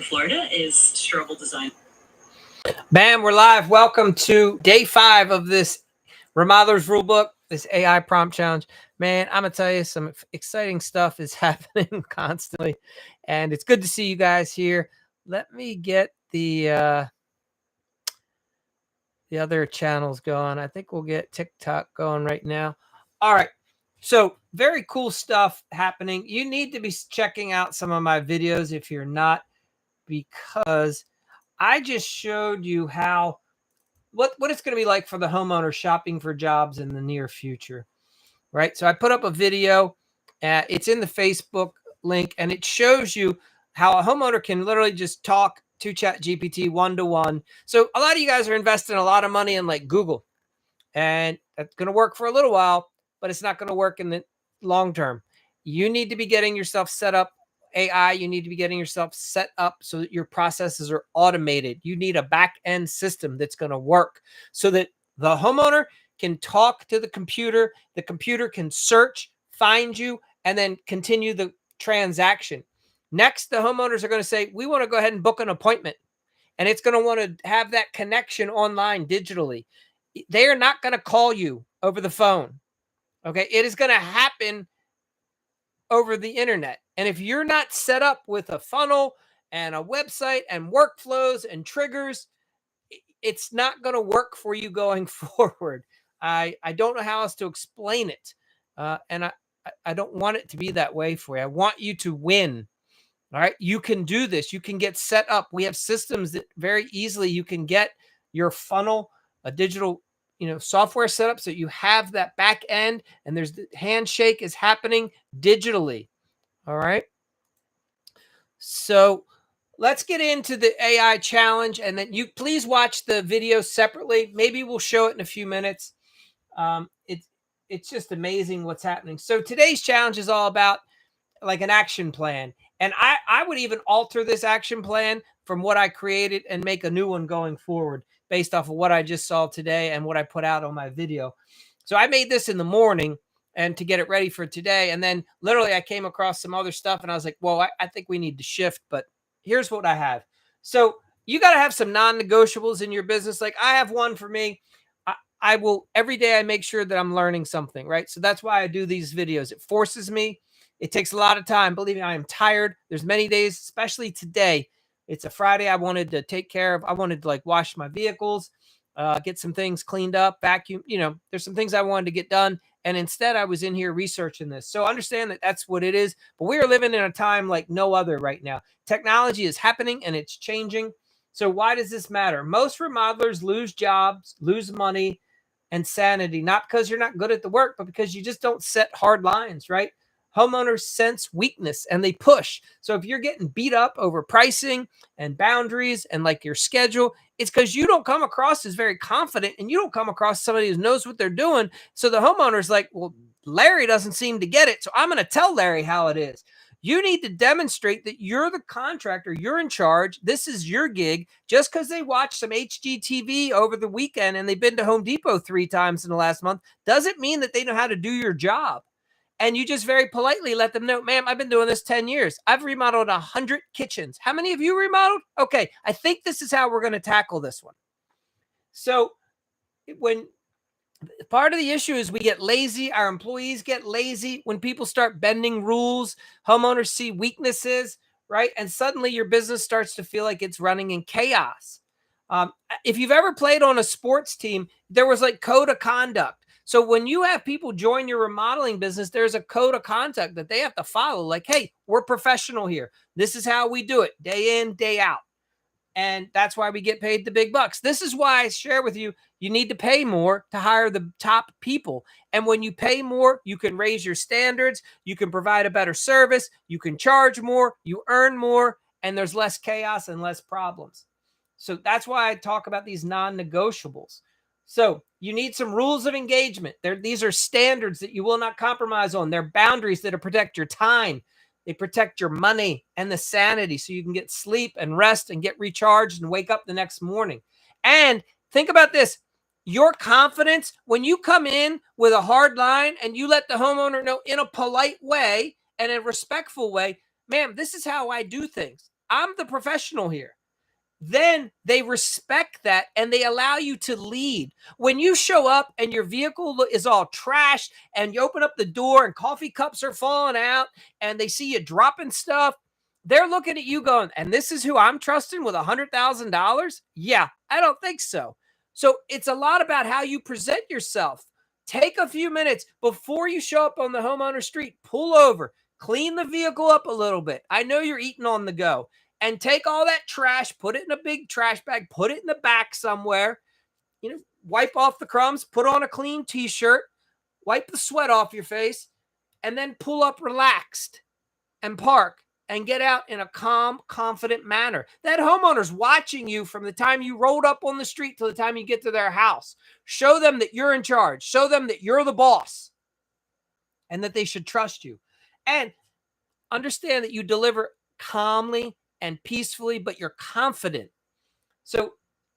Florida is Strobel Design. Bam, we're live. Welcome to day 5 of this Remodeler's Rulebook, this AI prompt challenge. Man, I'm going to tell you some exciting stuff is happening constantly, and it's good to see you guys here. Let me get the other channels going. I think we'll get TikTok going right now. All right. So very cool stuff happening. You need to be checking out some of my videos if you're not, because I just showed you how what it's going to be like for the homeowner shopping for jobs in the near future, right? So I put up a video. It's in the Facebook link, and it shows you how a homeowner can literally just talk to ChatGPT one-to-one. So a lot of you guys are investing a lot of money in like Google, and that's going to work for a little while, but it's not going to work in the long term. You need to be getting yourself set up AI. You need to be getting yourself set up so that your processes are automated. You need a back end system that's going to work so that the homeowner can talk to the computer can search, find you, and then continue the transaction. Next, the homeowners are going to say, we want to go ahead and book an appointment. And it's going to want to have that connection online digitally. They are not going to call you over the phone. Okay. It is going to happen over the internet. And if you're not set up with a funnel and a website and workflows and triggers, it's not going to work for you going forward. I don't know how else to explain it. And I don't want it to be that way for you. I want you to win. All right. You can do this. You can get set up. We have systems that very easily you can get your funnel, a digital, software setup so you have that back end, and there's the handshake is happening digitally. All right. So let's get into the AI challenge, and then you please watch the video separately. Maybe we'll show it in a few minutes. It's just amazing what's happening. So today's challenge is all about like an action plan. And I would even alter this action plan from what I created and make a new one going forward based off of what I just saw today and what I put out on my video. So I made this in the morning and to get it ready for today. And then literally I came across some other stuff and I was like, well, I think we need to shift, but here's what I have. So you got to have some non-negotiables in your business. Like I have one for me. I will every day I make sure that I'm learning something, right? So that's why I do these videos. It forces me. It takes a lot of time. Believe me, I am tired. There's many days, especially today. It's a Friday. I wanted to take care of. I wanted to like wash my vehicles, get some things cleaned up, vacuum. There's some things I wanted to get done. And instead, I was in here researching this. So understand that that's what it is. But we are living in a time like no other right now. Technology is happening and it's changing. So why does this matter? Most remodelers lose jobs, lose money, and sanity, not because you're not good at the work, but because you just don't set hard lines, right? Homeowners sense weakness and they push. So if you're getting beat up over pricing and boundaries and like your schedule, it's because you don't come across as very confident and you don't come across somebody who knows what they're doing. So the homeowner's like, well, Larry doesn't seem to get it. So I'm going to tell Larry how it is. You need to demonstrate that you're the contractor, you're in charge. This is your gig. Just because they watch some HGTV over the weekend and they've been to Home Depot 3 times in the last month doesn't mean that they know how to do your job. And you just very politely let them know, ma'am, I've been doing this 10 years. I've remodeled 100 kitchens. How many of you remodeled? Okay, I think this is how we're going to tackle this one. So when part of the issue is we get lazy, our employees get lazy. When people start bending rules, homeowners see weaknesses, right? And suddenly your business starts to feel like it's running in chaos. If you've ever played on a sports team, there was like code of conduct. So when you have people join your remodeling business, there's a code of conduct that they have to follow. Like, hey, we're professional here. This is how we do it day in, day out. And that's why we get paid the big bucks. This is why I share with you, you need to pay more to hire the top people. And when you pay more, you can raise your standards. You can provide a better service. You can charge more. You earn more. And there's less chaos and less problems. So that's why I talk about these non-negotiables. So you need some rules of engagement. These are standards that you will not compromise on. They're boundaries that protect your time. They protect your money and the sanity so you can get sleep and rest and get recharged and wake up the next morning. And think about this. Your confidence, when you come in with a hard line and you let the homeowner know in a polite way and a respectful way, ma'am, this is how I do things. I'm the professional here. Then they respect that and they allow you to lead. When you show up and your vehicle is all trashed and you open up the door and coffee cups are falling out and they see you dropping stuff, they're looking at you going, and this is who I'm trusting with $100,000? Yeah, I don't think so. So it's a lot about how you present yourself. Take a few minutes before you show up on the homeowner street, pull over, clean the vehicle up a little bit. I know you're eating on the go, and take all that trash, put it in a big trash bag, put it in the back somewhere, wipe off the crumbs, put on a clean t-shirt, wipe the sweat off your face, and then pull up relaxed and park and get out in a calm, confident manner. That homeowner's watching you from the time you rolled up on the street to the time you get to their house. Show them that you're in charge. Show them that you're the boss and that they should trust you. And understand that you deliver calmly and peacefully, but you're confident. So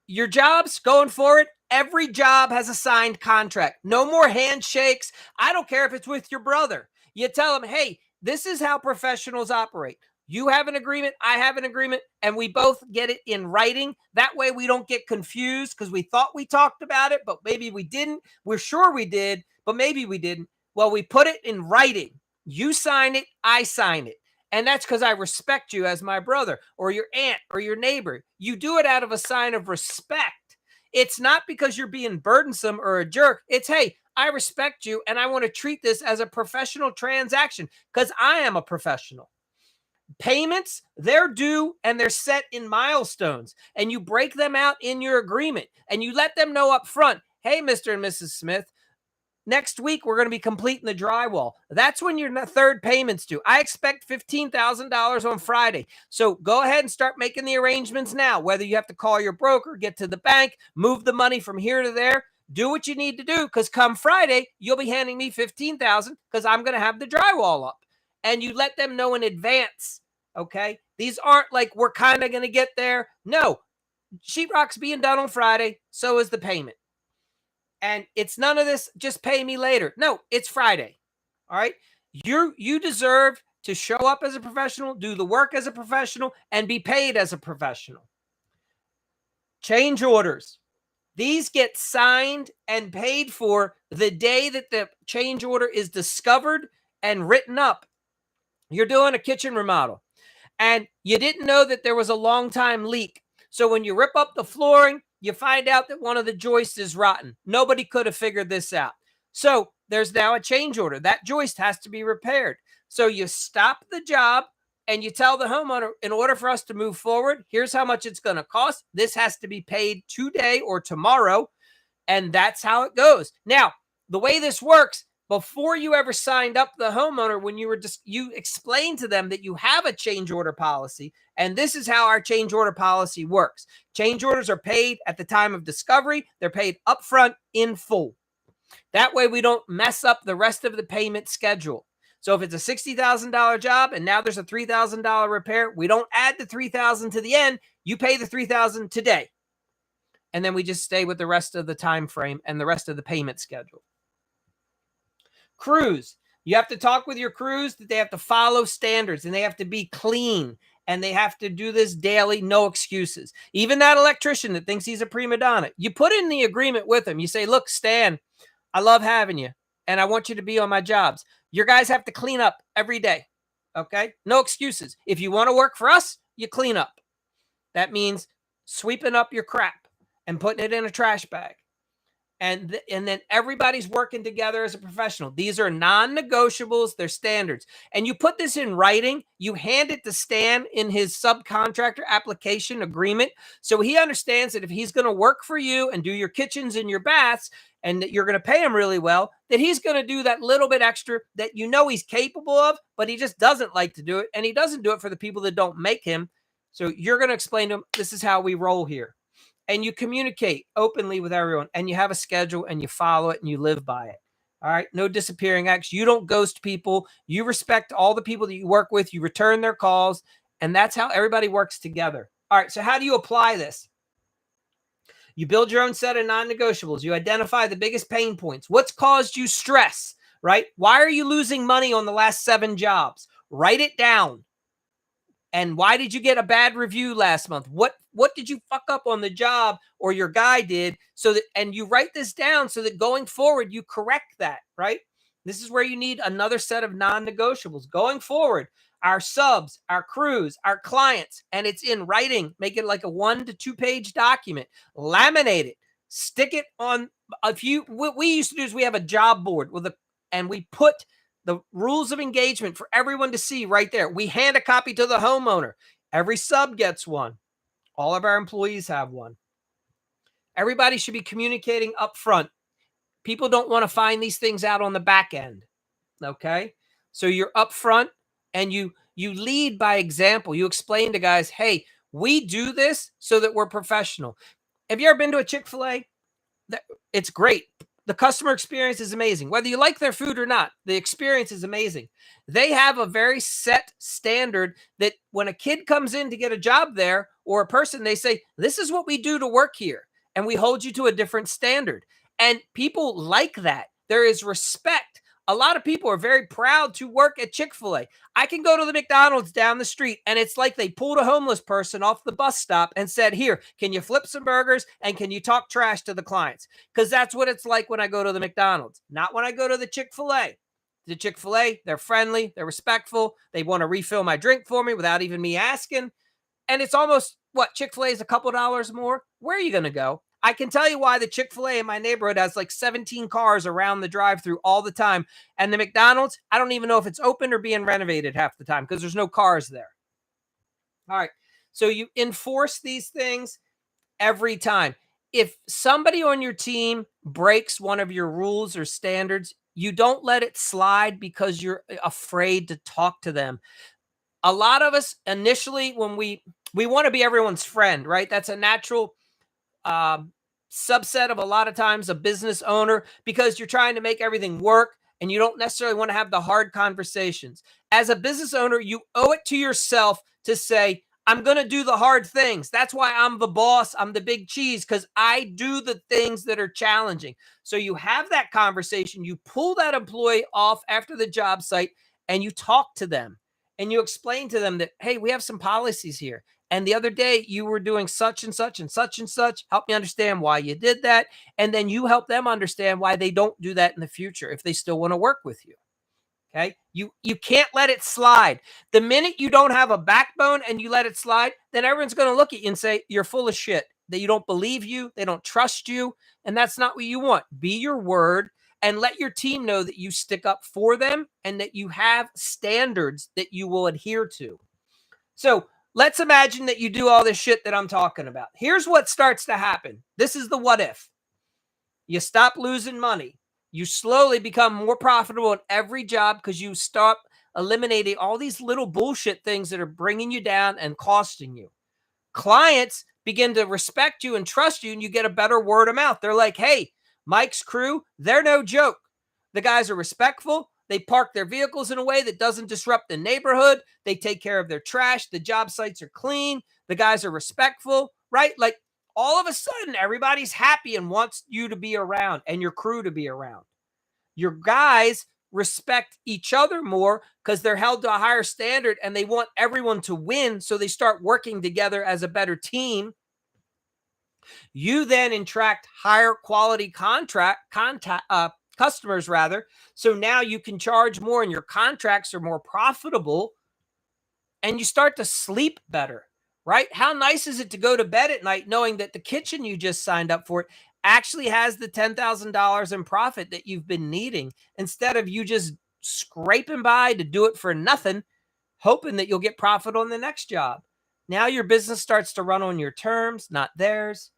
your jobs going forward, every job has a signed contract. No more handshakes. I don't care if it's with your brother. You tell them, hey, this is how professionals operate. You have an agreement, I have an agreement, and we both get it in writing. That way we don't get confused because we thought we talked about it, but maybe we didn't. We're sure we did, but maybe we didn't. Well, we put it in writing. You sign it, I sign it. And that's because I respect you as my brother or your aunt or your neighbor. You do it out of a sign of respect. It's not because you're being burdensome or a jerk. It's, hey, I respect you and I want to treat this as a professional transaction because I am a professional. Payments, they're due and they're set in milestones, and you break them out in your agreement and you let them know up front, hey, Mr. and Mrs. Smith, next week, we're going to be completing the drywall. That's when your third payment's due. I expect $15,000 on Friday. So go ahead and start making the arrangements now, whether you have to call your broker, get to the bank, move the money from here to there. Do what you need to do because come Friday, you'll be handing me $15,000 because I'm going to have the drywall up. And you let them know in advance, okay? These aren't like we're kind of going to get there. No, sheetrock's being done on Friday. So is the payment. And it's none of this, just pay me later. No, it's Friday. All right. You deserve to show up as a professional, do the work as a professional, and be paid as a professional. Change orders. These get signed and paid for the day that the change order is discovered and written up. You're doing a kitchen remodel and you didn't know that there was a long time leak. So when you rip up the flooring, you find out that one of the joists is rotten. Nobody could have figured this out. So there's now a change order. That joist has to be repaired. So you stop the job and you tell the homeowner, in order for us to move forward, here's how much it's going to cost. This has to be paid today or tomorrow. And that's how it goes. Now, the way this works, before you ever signed up the homeowner, when you explained to them that you have a change order policy, and this is how our change order policy works. Change orders are paid at the time of discovery. They're paid upfront in full. That way we don't mess up the rest of the payment schedule. So if it's a $60,000 job and now there's a $3,000 repair, we don't add the $3,000 to the end. You pay the $3,000 today. And then we just stay with the rest of the time frame and the rest of the payment schedule. Crews. You have to talk with your crews that they have to follow standards and they have to be clean and they have to do this daily, no excuses. Even that electrician that thinks he's a prima donna, you put in the agreement with him. You say, look, Stan, I love having you and I want you to be on my jobs. Your guys have to clean up every day. Okay? No excuses. If you want to work for us, you clean up. That means sweeping up your crap and putting it in a trash bag. And then everybody's working together as a professional. These are non-negotiables. They're standards. And you put this in writing. You hand it to Stan in his subcontractor application agreement. So he understands that if he's going to work for you and do your kitchens and your baths and that you're going to pay him really well, that he's going to do that little bit extra that you know he's capable of, but he just doesn't like to do it. And he doesn't do it for the people that don't make him. So you're going to explain to him, this is how we roll here. And you communicate openly with everyone and you have a schedule and you follow it and you live by it. All right. No disappearing acts. You don't ghost people. You respect all the people that you work with. You return their calls. And that's how everybody works together. All right. So how do you apply this? You build your own set of non-negotiables. You identify the biggest pain points. What's caused you stress, right? Why are you losing money on the last 7 jobs? Write it down. And why did you get a bad review last month? What did you fuck up on the job or your guy did? So that, and you write this down so that going forward you correct that, right? This is where you need another set of non-negotiables going forward. Our subs, our crews, our clients, and it's in writing. Make it like a 1 to 2 page document. Laminate it. Stick it on a few. What we used to do is we have a job board and we put the rules of engagement for everyone to see right there. We hand a copy to the homeowner. Every sub gets one. All of our employees have one. Everybody should be communicating up front. People don't want to find these things out on the back end. Okay? So you're up front and you lead by example. You explain to guys, hey, we do this so that we're professional. Have you ever been to a Chick-fil-A? It's great. The customer experience is amazing. Whether you like their food or not, the experience is amazing. They have a very set standard that when a kid comes in to get a job there or a person, they say, this is what we do to work here. And we hold you to a different standard. And people like that. There is respect. A lot of people are very proud to work at Chick-fil-A. I can go to the McDonald's down the street and it's like they pulled a homeless person off the bus stop and said, here, can you flip some burgers and can you talk trash to the clients? Because that's what it's like when I go to the McDonald's, not when I go to the Chick-fil-A. The Chick-fil-A, they're friendly, they're respectful. They want to refill my drink for me without even me asking. And it's almost, what, Chick-fil-A is a couple dollars more? Where are you going to go? I can tell you why the Chick-fil-A in my neighborhood has like 17 cars around the drive-through all the time. And the McDonald's, I don't even know if it's open or being renovated half the time because there's no cars there. All right. So you enforce these things every time. If somebody on your team breaks one of your rules or standards, you don't let it slide because you're afraid to talk to them. A lot of us initially, when we want to be everyone's friend, right? That's a natural subset of a lot of times a business owner because you're trying to make everything work and you don't necessarily want to have the hard conversations. As a business owner, you owe it to yourself to say, I'm going to do the hard things. That's why I'm the boss. I'm the big cheese because I do the things that are challenging. So you have that conversation. You pull that employee off after the job site and you talk to them and you explain to them that, hey, we have some policies here. And the other day you were doing such and such and such and such. Help me understand why you did that. And then you help them understand why they don't do that in the future if they still want to work with you. Okay. You can't let it slide. The minute you don't have a backbone and you let it slide, then everyone's going to look at you and say, you're full of shit, that you don't believe you. They don't trust you. And that's not what you want. Be your word and let your team know that you stick up for them and that you have standards that you will adhere to. So let's imagine that you do all this shit that I'm talking about. Here's what starts to happen. This is the what if. You stop losing money. You slowly become more profitable in every job because you stop eliminating all these little bullshit things that are bringing you down and costing you. Clients begin to respect you and trust you, and you get a better word of mouth. They're like, hey, Mike's crew, they're no joke. The guys are respectful. They park their vehicles in a way that doesn't disrupt the neighborhood. They take care of their trash. The job sites are clean. The guys are respectful, right? Like, all of a sudden, everybody's happy and wants you to be around and your crew to be around. Your guys respect each other more because they're held to a higher standard and they want everyone to win. So they start working together as a better team. You then attract higher quality customers rather. So now you can charge more and your contracts are more profitable and you start to sleep better. Right? How nice is it to go to bed at night knowing that the kitchen you just signed up for actually has the $10,000 in profit that you've been needing instead of you just scraping by to do it for nothing, hoping that you'll get profit on the next job. Now your business starts to run on your terms, not theirs.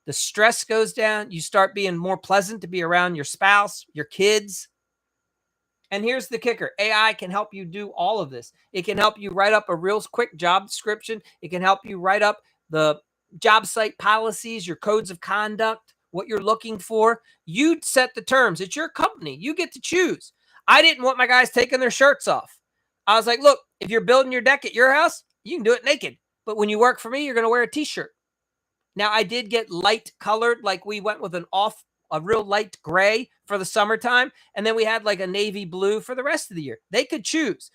The stress goes down. You start being more pleasant to be around your spouse, your kids. And here's the kicker. AI can help you do all of this. It can help you write up a real quick job description. It can help you write up the job site policies, your codes of conduct, what you're looking for. You set the terms. It's your company. You get to choose. I didn't want my guys taking their shirts off. I was like, look, if you're building your deck at your house, you can do it naked. But when you work for me, you're going to wear a t-shirt. Now, I did get light colored, like we went with an a real light gray for the summertime, and then we had like a navy blue for the rest of the year. They could choose.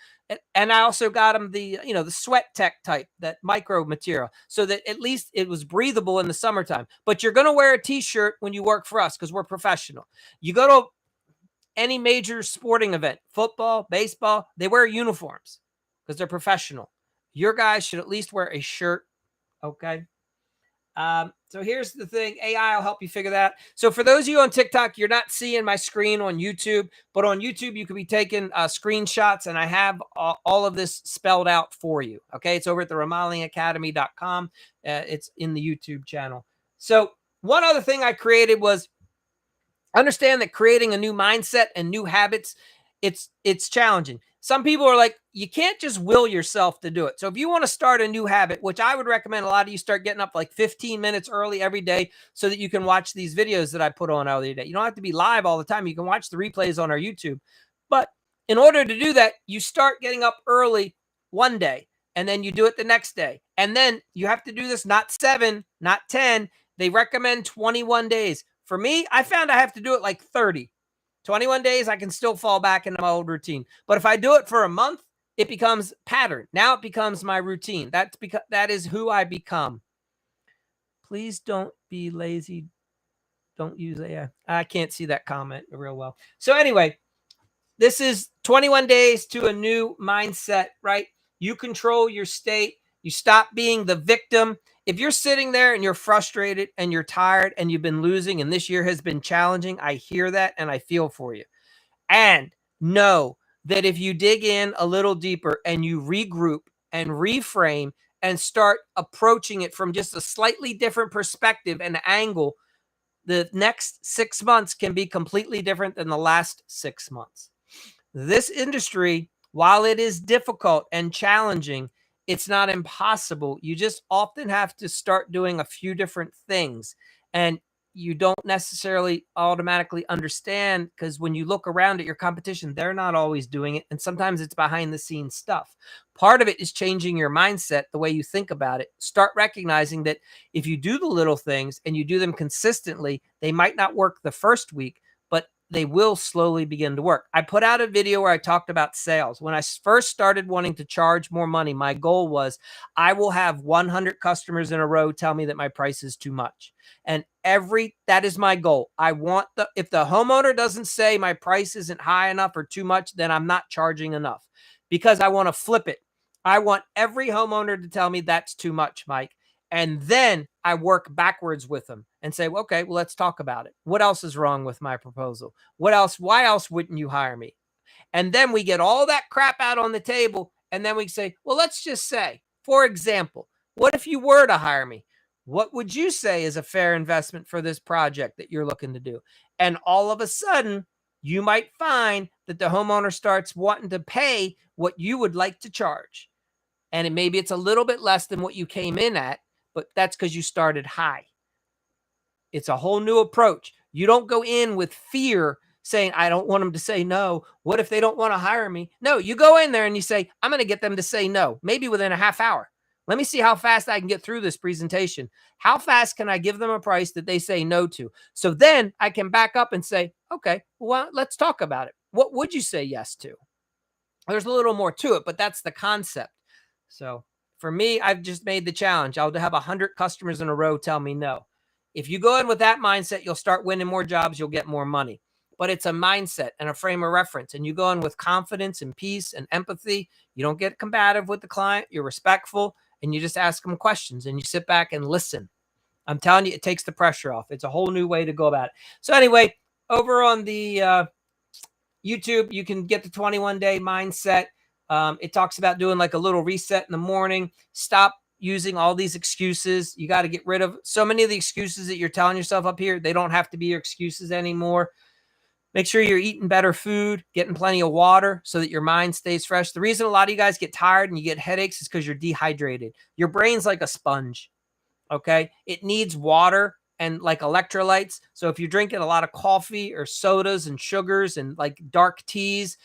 And I also got them the, the sweat tech type, that micro material, so that at least it was breathable in the summertime. But you're going to wear a t-shirt when you work for us because we're professional. You go to any major sporting event, football, baseball, they wear uniforms because they're professional. Your guys should at least wear a shirt. Okay. So here's the thing. AI will help you figure that out. So for those of you on TikTok, you're not seeing my screen on YouTube, but on YouTube, you could be taking screenshots, and I have all of this spelled out for you. Okay. It's over at the remodelingacademy.com. It's in the YouTube channel. So one other thing I created was, understand that creating a new mindset and new habits, it's challenging. Some people are like, you can't just will yourself to do it. So if you want to start a new habit, which I would recommend a lot of you start getting up like 15 minutes early every day so that you can watch these videos that I put on every day. You don't have to be live all the time. You can watch the replays on our YouTube. But in order to do that, you start getting up early one day, and then you do it the next day. And then you have to do this not 7, not 10. They recommend 21 days. For me, I found I have to do it like 30. 21 days, I can still fall back into my old routine. But if I do it for a month, it becomes pattern. Now it becomes my routine. That's because that is who I become. Please don't be lazy. Don't use AI. I can't see that comment real well. So anyway, this is 21 days to a new mindset, right? You control your state. You stop being the victim. If you're sitting there and you're frustrated and you're tired and you've been losing and this year has been challenging, I hear that and I feel for you. And know that if you dig in a little deeper and you regroup and reframe and start approaching it from just a slightly different perspective and angle, the next 6 months can be completely different than the last 6 months. This industry, while it is difficult and challenging, it's not impossible. You just often have to start doing a few different things, and you don't necessarily automatically understand, because when you look around at your competition, they're not always doing it. And sometimes it's behind the scenes stuff. Part of it is changing your mindset, the way you think about it. Start recognizing that if you do the little things and you do them consistently, they might not work the first week, but they will slowly begin to work. I put out a video where I talked about sales. When I first started wanting to charge more money, my goal was I will have 100 customers in a row tell me that my price is too much. And that is my goal. I want if the homeowner doesn't say my price isn't high enough or too much, then I'm not charging enough, because I want to flip it. I want every homeowner to tell me that's too much, Mike. And then I work backwards with them and say, okay, well, let's talk about it. What else is wrong with my proposal? What else? Why else wouldn't you hire me? And then we get all that crap out on the table. And then we say, well, let's just say, for example, what if you were to hire me? What would you say is a fair investment for this project that you're looking to do? And all of a sudden, you might find that the homeowner starts wanting to pay what you would like to charge. And maybe it's a little bit less than what you came in at, but that's because you started high. It's a whole new approach. You don't go in with fear saying, I don't want them to say no. What if they don't want to hire me? No, you go in there and you say, I'm going to get them to say no, maybe within a half hour. Let me see how fast I can get through this presentation. How fast can I give them a price that they say no to? So then I can back up and say, okay, well, let's talk about it. What would you say yes to? There's a little more to it, but that's the concept. So for me, I've just made the challenge. I'll have 100 customers in a row tell me no. If you go in with that mindset, you'll start winning more jobs. You'll get more money. But it's a mindset and a frame of reference. And you go in with confidence and peace and empathy. You don't get combative with the client. You're respectful, and you just ask them questions and you sit back and listen. I'm telling you, it takes the pressure off. It's a whole new way to go about it. So anyway, over on the YouTube, you can get the 21-day mindset. It talks about doing like a little reset in the morning. Stop using all these excuses. You got to get rid of so many of the excuses that you're telling yourself up here. They don't have to be your excuses anymore. Make sure you're eating better food, getting plenty of water so that your mind stays fresh. The reason a lot of you guys get tired and you get headaches is because you're dehydrated. Your brain's like a sponge, okay? It needs water and like electrolytes. So if you're drinking a lot of coffee or sodas and sugars and like dark teas,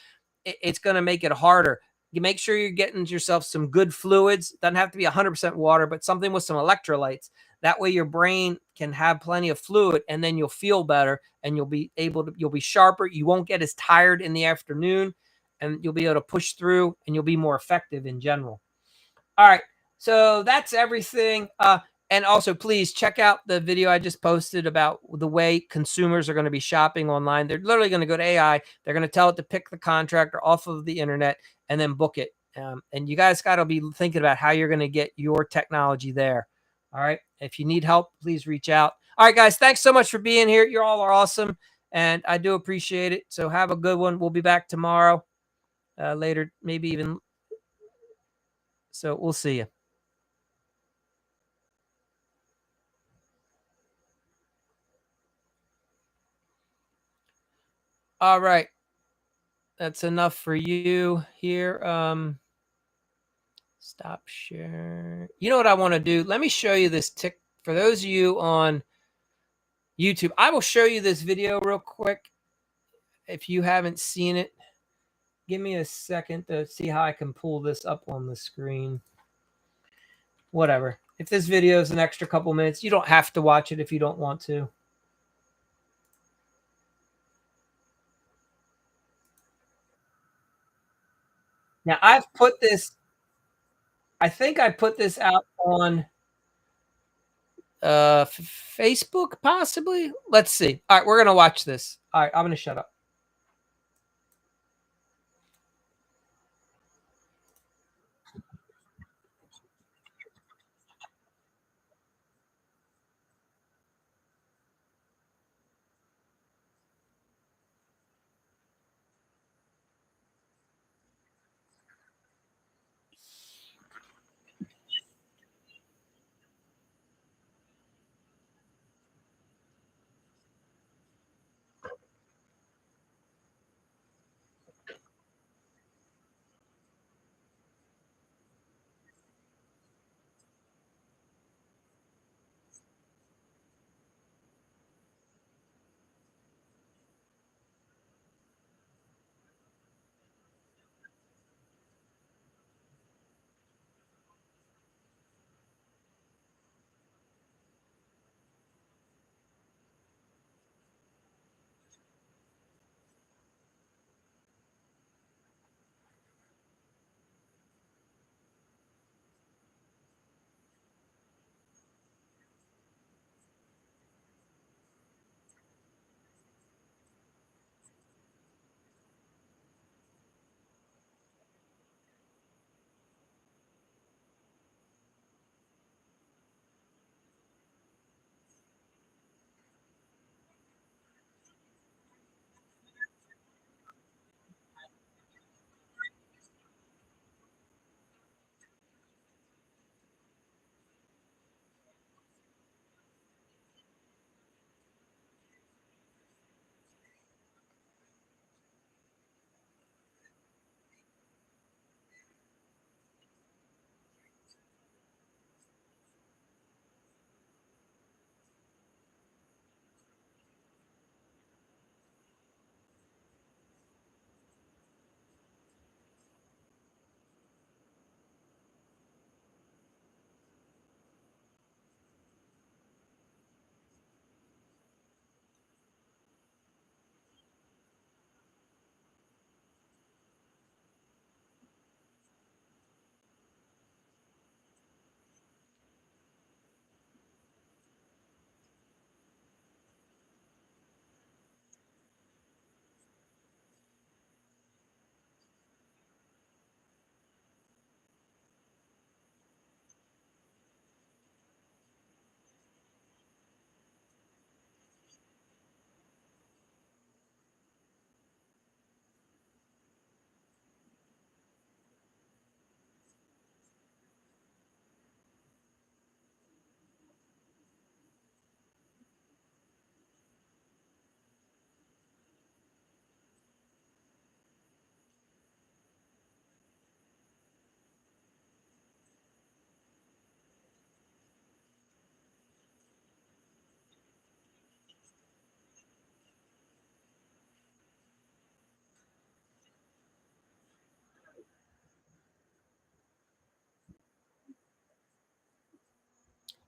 it's going to make it harder. You make sure you're getting yourself some good fluids. Doesn't have to be 100% water, but something with some electrolytes. That way your brain can have plenty of fluid, and then you'll feel better, and you'll be sharper. You won't get as tired in the afternoon, and you'll be able to push through, and you'll be more effective in general. All right. So that's everything. And also, please check out the video I just posted about the way consumers are going to be shopping online. They're literally going to go to AI. They're going to tell it to pick the contractor off of the internet and then book it. And you guys got to be thinking about how you're going to get your technology there. All right. If you need help, please reach out. All right, guys. Thanks so much for being here. You all are awesome. And I do appreciate it. So have a good one. We'll be back tomorrow, later, maybe even. So we'll see you. All right. That's enough for you here. Stop share. You know what I want to do? Let me show you this tick for those of you on YouTube. I will show you this video real quick. If you haven't seen it, give me a second to see how I can pull this up on the screen. Whatever. If this video is an extra couple minutes, you don't have to watch it if you don't want to. Now I've put this, I think I put this out on Facebook possibly. Let's see. All right, we're gonna watch this. All right, I'm gonna shut up.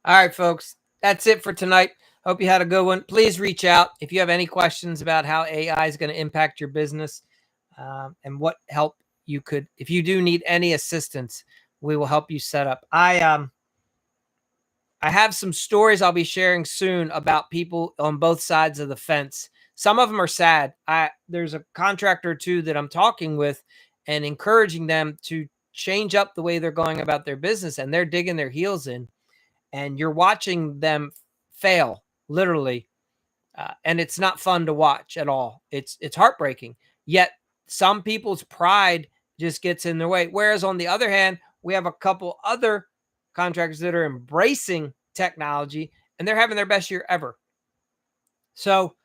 All right, folks. That's it for tonight. Hope you had a good one. Please reach out if you have any questions about how AI is going to impact your business, and what help you could. If you do need any assistance, we will help you set up. I have some stories I'll be sharing soon about people on both sides of the fence. Some of them are sad. There's a contractor or two that I'm talking with and encouraging them to change up the way they're going about their business, and they're digging their heels in, and you're watching them fail literally, and it's not fun to watch at all. It's heartbreaking. Yet some people's pride just gets in their way. Whereas on the other hand, we have a couple other contractors that are embracing technology and they're having their best year ever. So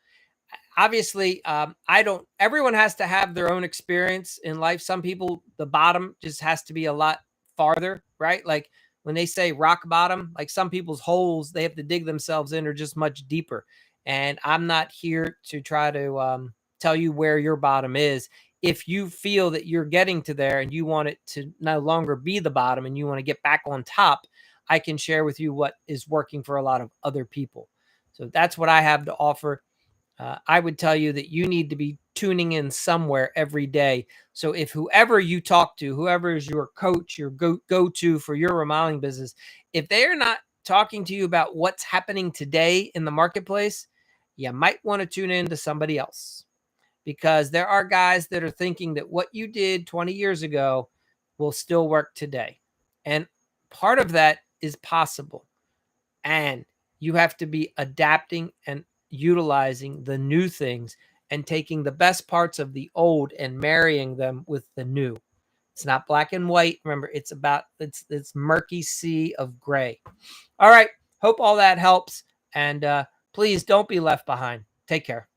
obviously, I don't, everyone has to have their own experience in life. Some people, the bottom just has to be a lot farther, right? Like when they say rock bottom, like some people's holes they have to dig themselves in are just much deeper. And I'm not here to try to tell you where your bottom is. If you feel that you're getting to there and you want it to no longer be the bottom and you want to get back on top, I can share with you what is working for a lot of other people. So that's what I have to offer. I would tell you that you need to be tuning in somewhere every day. So if whoever you talk to, whoever is your coach, your go-to for your remodeling business, if they are not talking to you about what's happening today in the marketplace, you might want to tune in to somebody else, because there are guys that are thinking that what you did 20 years ago will still work today. And part of that is possible. And you have to be adapting and utilizing the new things and taking the best parts of the old and marrying them with the new. It's not black and white. Remember, it's murky sea of gray. All right. Hope all that helps. And please don't be left behind. Take care.